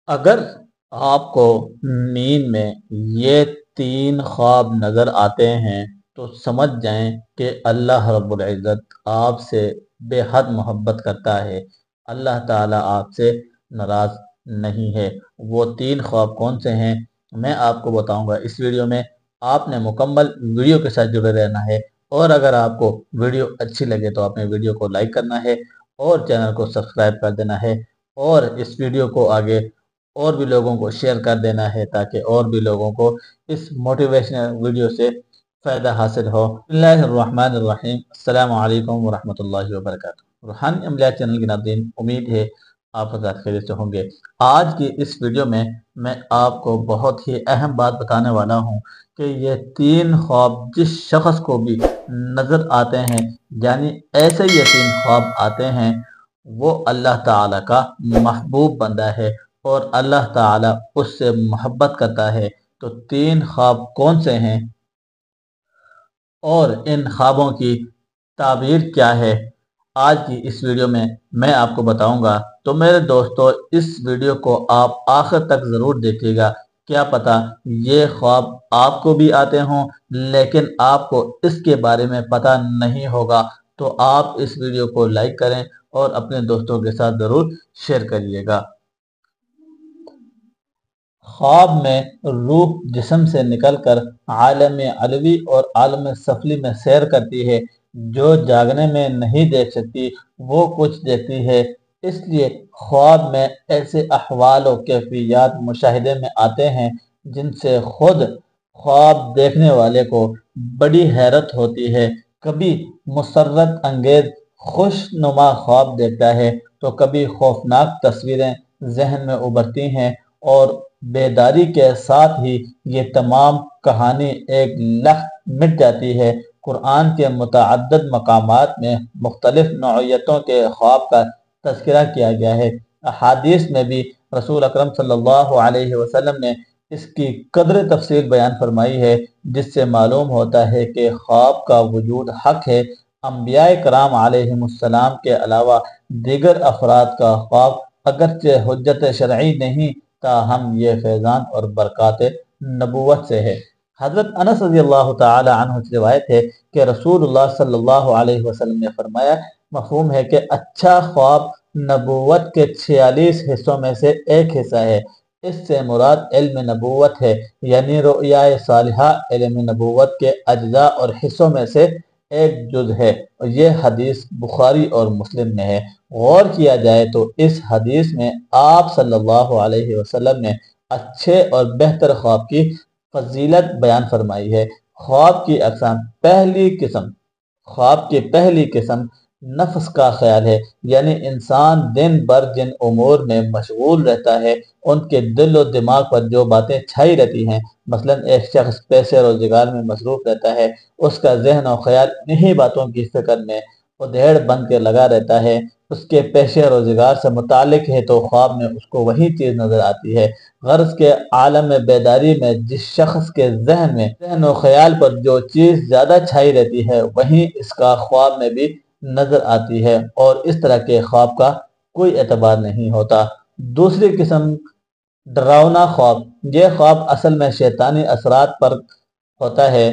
اگر آپ کو نیند میں یہ تین خواب نظر آتے ہیں تو سمجھ جائیں کہ اللہ رب العزت آپ سے بے حد محبت کرتا ہے۔ اللہ تعالیٰ آپ سے ناراض نہیں ہے۔ وہ تین خواب کون سے ہیں میں آپ کو بتاؤں گا اس ویڈیو میں۔ آپ نے مکمل ویڈیو کے ساتھ جڑے رہنا ہے، اور اگر آپ کو ویڈیو اچھی لگے تو آپ نے ویڈیو کو لائک کرنا ہے اور چینل کو سبسکرائب کر دینا ہے، اور اس ویڈیو کو آگے اور بھی لوگوں کو شیئر کر دینا ہے تاکہ اور بھی لوگوں کو اس موٹیویشنل ویڈیو سے فائدہ حاصل ہو۔ بسم اللہ الرحمن الرحیم۔ السلام علیکم ورحمۃ اللہ وبرکاتہ۔ روحانی عملیات چینل کے ناظرین، امید ہے آپ حضرات خیریت سے ہوں گے۔ آج کی اس ویڈیو میں آپ کو بہت ہی اہم بات بتانے والا ہوں کہ یہ تین خواب جس شخص کو بھی نظر آتے ہیں، یعنی ایسے یہ تین خواب آتے ہیں، وہ اللہ تعالیٰ کا محبوب بندہ ہے اور اللہ تعالیٰ اس سے محبت کرتا ہے۔ تو تین خواب کون سے ہیں اور ان خوابوں کی تعبیر کیا ہے، آج کی اس ویڈیو میں آپ کو بتاؤں گا۔ تو میرے دوستو، اس ویڈیو کو آپ آخر تک ضرور دیکھیے گا۔ کیا پتہ یہ خواب آپ کو بھی آتے ہوں لیکن آپ کو اس کے بارے میں پتہ نہیں ہوگا، تو آپ اس ویڈیو کو لائک کریں اور اپنے دوستوں کے ساتھ ضرور شیئر کریے گا۔ خواب میں روح جسم سے نکل کر عالم علوی اور عالم سفلی میں سیر کرتی ہے۔ جو جاگنے میں نہیں دیکھ سکتی وہ کچھ دیکھتی ہے۔ اس لیے خواب میں ایسے احوال و کیفیات مشاہدے میں آتے ہیں جن سے خود خواب دیکھنے والے کو بڑی حیرت ہوتی ہے۔ کبھی مسرت انگیز خوش نما خواب دیکھتا ہے تو کبھی خوفناک تصویریں ذہن میں ابھرتی ہیں، اور بیداری کے ساتھ ہی یہ تمام کہانی ایک لخت مٹ جاتی ہے۔ قرآن کے متعدد مقامات میں مختلف نوعیتوں کے خواب کا تذکرہ کیا گیا ہے۔ احادیث میں بھی رسول اکرم صلی اللہ علیہ وسلم نے اس کی قدر تفصیل بیان فرمائی ہے، جس سے معلوم ہوتا ہے کہ خواب کا وجود حق ہے۔ انبیاء کرام علیہم السلام کے علاوہ دیگر افراد کا خواب اگرچہ حجت شرعی نہیں، تاہم یہ فیضان اور برکات نبوت سے ہے۔ حضرت انس رضی اللہ تعالی عنہ سے روایت ہے کہ رسول اللہ صلی اللہ علیہ وسلم نے فرمایا، مفہوم ہے کہ اچھا خواب نبوت کے 46 حصوں میں سے ایک حصہ ہے۔ اس سے مراد علم نبوت ہے، یعنی رؤیا صالحہ علم نبوت کے اجزاء اور حصوں میں سے ایک جز ہے، اور یہ حدیث بخاری اور مسلم میں ہے۔ غور کیا جائے تو اس حدیث میں آپ صلی اللہ علیہ وسلم نے اچھے اور بہتر خواب کی فضیلت بیان فرمائی ہے۔ خواب کی اقسام۔ خواب کی پہلی قسم نفس کا خیال ہے، یعنی انسان دن بھر جن امور میں مشغول رہتا ہے ان کے دل و دماغ پر جو باتیں چھائی رہتی ہیں۔ مثلا ایک شخص پیسے روزگار میں مصروف رہتا ہے، اس کا ذہن و خیال انہی باتوں کی فکر میں ادھیڑ بن کے لگا رہتا ہے۔ اس کے پیشے روزگار سے متعلق ہے تو خواب میں اس کو وہی چیز نظر آتی ہے۔ غرض کے عالم بیداری میں جس شخص کے ذہن و خیال پر جو چیز زیادہ چھائی رہتی ہے وہیں اس کا خواب میں بھی نظر آتی ہے، اور اس طرح کے خواب کا کوئی اعتبار نہیں ہوتا۔ دوسری قسم ڈراؤنا خواب۔ یہ خواب اصل میں شیطانی اثرات پر ہوتا ہے۔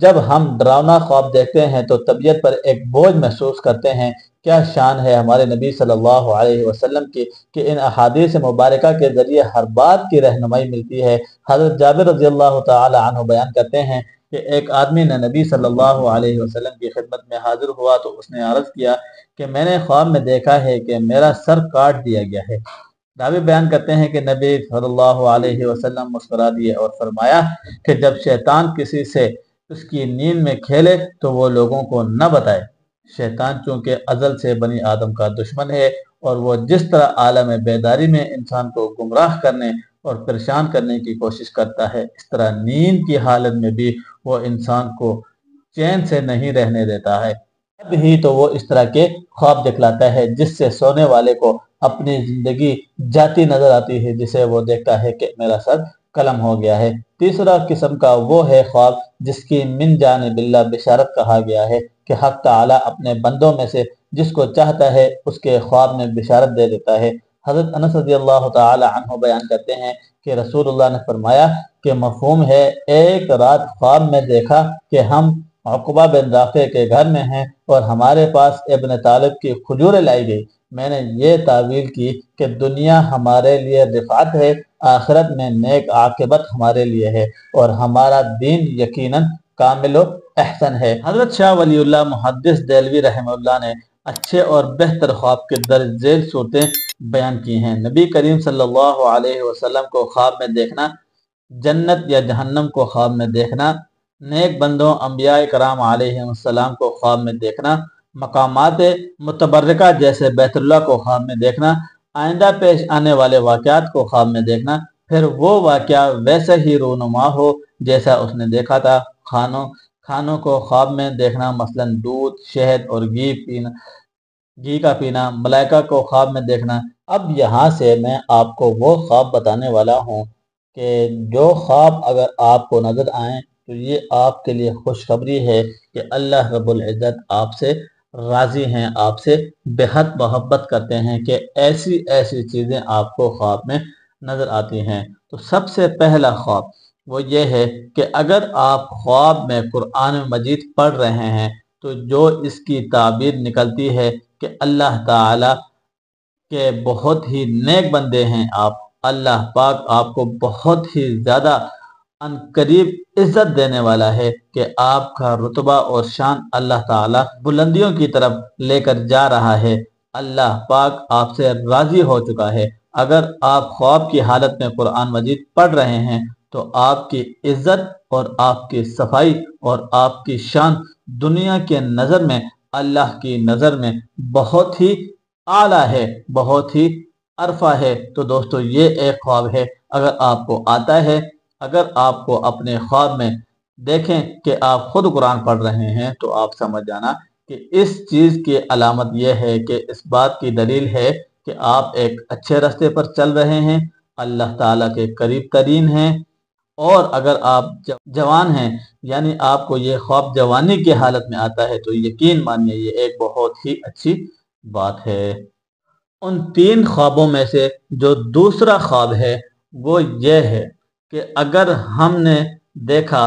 جب ہم ڈراؤنا خواب دیکھتے ہیں تو طبیعت پر ایک بوجھ محسوس کرتے ہیں۔ کیا شان ہے ہمارے نبی صلی اللہ علیہ وسلم کی کہ ان احادیث مبارکہ کے ذریعے ہر بات کی رہنمائی ملتی ہے۔ حضرت جابر رضی اللہ تعالی عنہ بیان کرتے ہیں کہ ایک آدمی نے نبی صلی اللہ علیہ وسلم کی خدمت میں حاضر ہوا تو اس نے عرض کیا کہ میں نے خواب میں دیکھا ہے کہ میرا سر کاٹ دیا گیا ہے۔ راوی بیان کرتے ہیں کہ نبی صلی اللہ علیہ وسلم مسکرا دیے اور فرمایا کہ جب شیطان کسی سے اس کی نیند میں کھیلے تو وہ لوگوں کو نہ بتائے۔ شیطان چونکہ ازل سے بنی آدم کا دشمن ہے، اور وہ جس طرح عالم بیداری میں انسان کو گمراہ کرنے اور پریشان کرنے کی کوشش کرتا ہے، اس طرح نیند کی حالت میں بھی وہ انسان کو چین سے نہیں رہنے دیتا ہے۔ اب ہی تو وہ اس طرح کے خواب دکھلاتا ہے جس سے سونے والے کو اپنی زندگی جاتی نظر آتی ہے، جسے وہ دیکھتا ہے کہ میرا سر قلم ہو گیا ہے۔ تیسرا قسم کا وہ ہے خواب جس کی من جانب اللہ بشارت کہا گیا ہے کہ حق تعالی اپنے بندوں میں سے جس کو چاہتا ہے اس کے خواب میں بشارت دے دیتا ہے۔ حضرت انس رضی اللہ تعالی عنہ بیان کرتے ہیں کہ رسول اللہ نے فرمایا کہ مفہوم ہے ایک رات خواب میں دیکھا کہ ہم عقبہ بن رافع کے گھر میں ہیں اور ہمارے پاس ابن طالب کی کھجوریں لائی گئی۔ میں نے یہ تعویل کی کہ دنیا ہمارے لیے رفعت ہے، آخرت میں نیک عاقبت ہمارے لیے ہے اور ہمارا دین یقیناً کامل و احسن ہے۔ حضرت شاہ ولی اللہ محدث دہلوی رحمہ اللہ نے اچھے اور بہتر خواب کے درج ذیل صورتیں بیان کی ہیں۔ نبی کریم صلی اللہ علیہ وسلم کو خواب میں دیکھنا، جنت یا جہنم کو خواب میں دیکھنا، نیک بندوں انبیاء کرام علیہ السلام کو خواب میں دیکھنا، مقامات متبرکہ جیسے بیت اللہ کو خواب میں دیکھنا، آئندہ پیش آنے والے واقعات کو خواب میں دیکھنا، پھر وہ واقعہ ویسے ہی رونما ہو جیسا اس نے دیکھا تھا۔ کھانوں کو خواب میں دیکھنا، مثلا دودھ، شہد اور گھی کا پینا، ملائکہ کو خواب میں دیکھنا۔ اب یہاں سے میں آپ کو وہ خواب بتانے والا ہوں کہ جو خواب اگر آپ کو نظر آئیں تو یہ آپ کے لیے خوشخبری ہے کہ اللہ رب العزت آپ سے راضی ہیں، آپ سے بہت محبت کرتے ہیں کہ ایسی ایسی چیزیں آپ کو خواب میں نظر آتی ہیں۔ تو سب سے پہلا خواب وہ یہ ہے کہ اگر آپ خواب میں قرآن مجید پڑھ رہے ہیں تو جو اس کی تعبیر نکلتی ہے کہ اللہ تعالی کہ بہت ہی نیک بندے ہیں آپ، اللہ پاک آپ کو بہت ہی زیادہ قریب عزت دینے والا ہے کہ آپ کا رتبہ اور شان اللہ تعالی بلندیوں کی طرف لے کر جا رہا ہے، اللہ پاک آپ سے راضی ہو چکا ہے۔ اگر آپ خواب کی حالت میں قرآن مجید پڑھ رہے ہیں تو آپ کی عزت اور آپ کی صفائی اور آپ کی شان دنیا کے نظر میں، اللہ کی نظر میں بہت ہی اعلیٰ ہے، بہت ہی عرفہ ہے۔ تو دوستو یہ ایک خواب ہے، اگر آپ کو آتا ہے، اگر آپ کو اپنے خواب میں دیکھیں کہ آپ خود قرآن پڑھ رہے ہیں تو آپ سمجھ جانا کہ اس چیز کی علامت یہ ہے کہ اس بات کی دلیل ہے کہ آپ ایک اچھے راستے پر چل رہے ہیں، اللہ تعالیٰ کے قریب ترین ہیں۔ اور اگر آپ جوان ہیں، یعنی آپ کو یہ خواب جوانی کی حالت میں آتا ہے تو یقین مانیے یہ ایک بہت ہی اچھی بات ہے۔ ان تین خوابوں میں سے جو دوسرا خواب ہے وہ یہ ہے کہ اگر ہم نے دیکھا،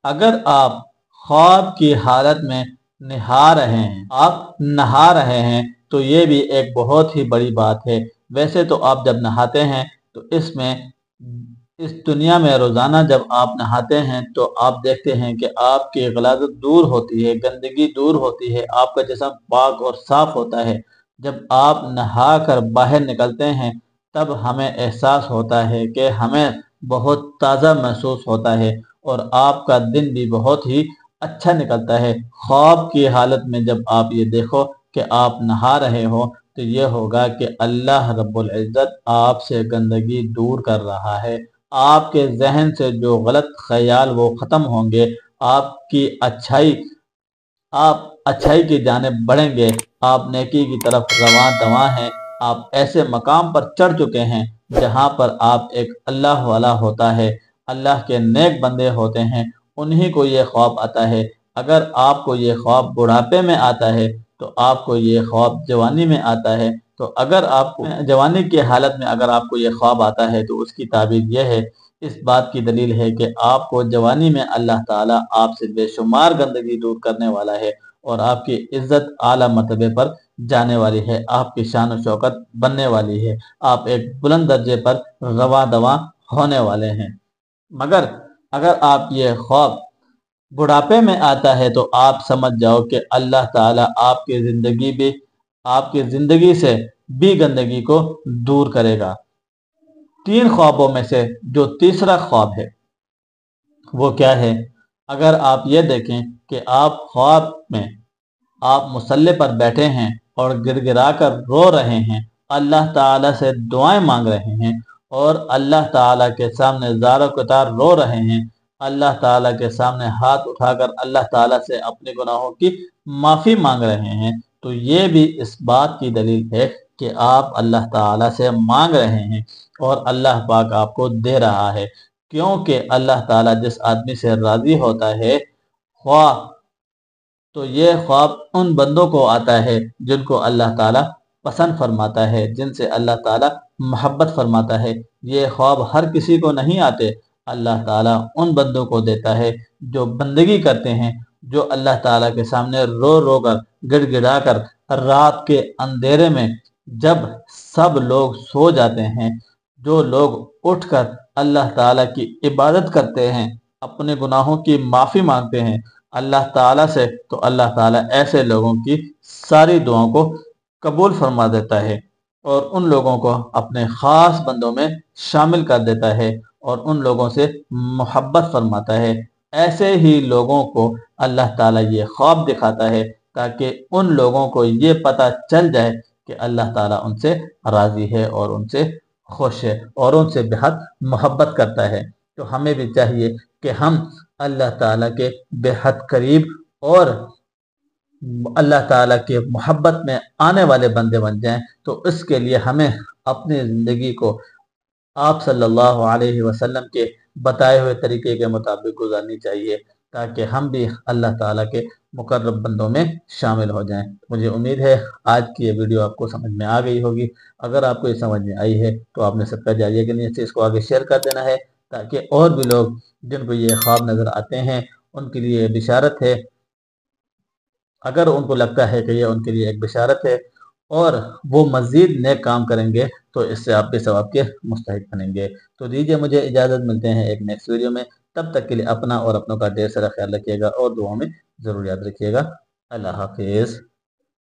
اگر آپ خواب کی حالت میں نہا رہے ہیں تو یہ بھی ایک بہت ہی بڑی بات ہے۔ ویسے تو آپ جب نہاتے ہیں تو اس دنیا میں روزانہ جب آپ نہاتے ہیں تو آپ دیکھتے ہیں کہ آپ کی غلاظت دور ہوتی ہے، گندگی دور ہوتی ہے، آپ کا جسم پاک اور صاف ہوتا ہے۔ جب آپ نہا کر باہر نکلتے ہیں تب ہمیں احساس ہوتا ہے کہ ہمیں بہت تازہ محسوس ہوتا ہے اور آپ کا دن بھی بہت ہی اچھا نکلتا ہے۔ خواب کی حالت میں جب آپ یہ دیکھو کہ آپ نہا رہے ہو تو یہ ہوگا کہ اللہ رب العزت آپ سے گندگی دور کر رہا ہے، آپ کے ذہن سے جو غلط خیال وہ ختم ہوں گے، آپ اچھائی کی جانب بڑھیں گے، آپ نیکی کی طرف رواں دواں ہیں، آپ ایسے مقام پر چڑھ چکے ہیں جہاں پر آپ ایک اللہ والا ہوتا ہے، اللہ کے نیک بندے ہوتے ہیں، انہی کو یہ خواب آتا ہے۔ اگر آپ کو یہ خواب بڑھاپے میں آتا ہے تو آپ کو یہ خواب جوانی میں آتا ہے، تو اگر آپ کو جوانی کی حالت میں اگر آپ کو یہ خواب آتا ہے تو اس کی تعبیر یہ ہے، اس بات کی دلیل ہے کہ آپ کو جوانی میں اللہ تعالیٰ آپ سے بے شمار گندگی دور کرنے والا ہے اور آپ کی عزت اعلیٰ مرتبے پر جانے والی ہے، آپ کی شان و شوکت بننے والی ہے، آپ ایک بلند درجے پر رواں دواں ہونے والے ہیں۔ مگر اگر آپ یہ خواب بڑھاپے میں آتا ہے تو آپ سمجھ جاؤ کہ اللہ تعالیٰ آپ کی زندگی سے بھی گندگی کو دور کرے گا۔ تین خوابوں میں سے جو تیسرا خواب ہے وہ کیا ہے؟ اگر آپ یہ دیکھیں کہ آپ خواب میں آپ مصلی پر بیٹھے ہیں اور گڑ گڑا کر رو رہے ہیں، اللہ تعالیٰ سے دعائیں مانگ رہے ہیں اور اللہ تعالیٰ کے سامنے زار و کتار رو رہے ہیں، اللہ تعالیٰ کے سامنے ہاتھ اٹھا کر اللہ تعالیٰ سے اپنے گناہوں کی معافی مانگ رہے ہیں، تو یہ بھی اس بات کی دلیل ہے کہ آپ اللہ تعالیٰ سے مانگ رہے ہیں اور اللہ پاک آپ کو دے رہا ہے، کیونکہ اللہ تعالیٰ جس آدمی سے راضی ہوتا ہے تو یہ خواب ان بندوں کو آتا ہے جن کو اللہ تعالیٰ پسند فرماتا ہے، جن سے اللہ تعالیٰ محبت فرماتا ہے۔ یہ خواب ہر کسی کو نہیں آتے، اللہ تعالیٰ ان بندوں کو دیتا ہے جو بندگی کرتے ہیں، جو اللہ تعالیٰ کے سامنے رو رو کر گڑ گڑا کر رات کے اندھیرے میں جب سب لوگ سو جاتے ہیں، جو لوگ اٹھ کر اللہ تعالیٰ کی عبادت کرتے ہیں، اپنے گناہوں کی معافی مانگتے ہیں اللہ تعالیٰ سے، تو اللہ تعالیٰ ایسے لوگوں کی ساری دعاؤں کو قبول فرما دیتا ہے اور ان لوگوں کو اپنے خاص بندوں میں شامل کر دیتا ہے اور ان لوگوں سے محبت فرماتا ہے۔ ایسے ہی لوگوں کو اللہ تعالیٰ یہ خواب دکھاتا ہے تاکہ ان لوگوں کو یہ پتہ چل جائے کہ اللہ تعالیٰ ان سے راضی ہے اور ان سے خوش ہے اور ان سے بے حد محبت کرتا ہے۔ تو ہمیں بھی چاہیے کہ ہم اللہ تعالیٰ کے بے حد قریب اور اللہ تعالیٰ کے محبت میں آنے والے بندے بن جائیں۔ تو اس کے لیے ہمیں اپنی زندگی کو آپ صلی اللہ علیہ وسلم کے بتائے ہوئے طریقے کے مطابق گزارنی چاہیے تاکہ ہم بھی اللہ تعالیٰ کے مقرب بندوں میں شامل ہو جائیں۔ مجھے امید ہے آج کی یہ ویڈیو آپ کو سمجھ میں آ گئی ہوگی۔ اگر آپ کو یہ سمجھ میں آئی ہے تو آپ نے صدقہ جاریہ کے نیت سے اس کو آگے شیئر کر دینا ہے تاکہ اور بھی لوگ جن کو یہ خواب نظر آتے ہیں ان کے لیے بشارت ہے، اگر ان کو لگتا ہے کہ یہ ان کے لیے ایک بشارت ہے اور وہ مزید نیک کام کریں گے تو اس سے آپ بھی ثواب کے مستحق بنیں گے۔ تو دیجیے مجھے اجازت، ملتے ہیں ایک نیکسٹ ویڈیو میں، تب تک کے لیے اپنا اور اپنوں کا ڈھیر سارا خیال رکھیے گا اور دعاؤں میں ضرور یاد رکھیے گا۔ اللہ حافظ۔